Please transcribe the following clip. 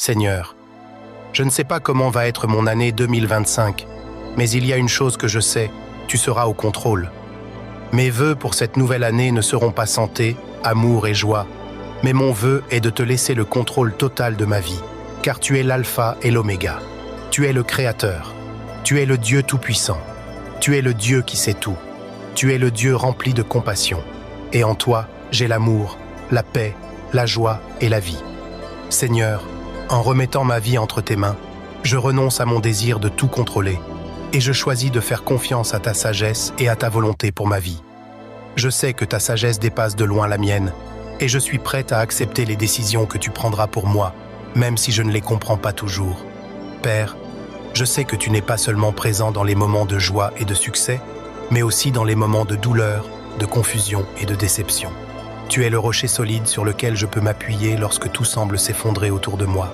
Seigneur, je ne sais pas comment va être mon année 2025, mais il y a une chose que je sais, tu seras au contrôle. Mes vœux pour cette nouvelle année ne seront pas santé, amour et joie, mais mon vœu est de te laisser le contrôle total de ma vie, car tu es l'alpha et l'oméga. Tu es le Créateur. Tu es le Dieu Tout-Puissant. Tu es le Dieu qui sait tout. Tu es le Dieu rempli de compassion. Et en toi, j'ai l'amour, la paix, la joie et la vie. Seigneur, en remettant ma vie entre tes mains, je renonce à mon désir de tout contrôler et je choisis de faire confiance à ta sagesse et à ta volonté pour ma vie. Je sais que ta sagesse dépasse de loin la mienne et je suis prête à accepter les décisions que tu prendras pour moi, même si je ne les comprends pas toujours. Père, je sais que tu n'es pas seulement présent dans les moments de joie et de succès, mais aussi dans les moments de douleur, de confusion et de déception. Tu es le rocher solide sur lequel je peux m'appuyer lorsque tout semble s'effondrer autour de moi.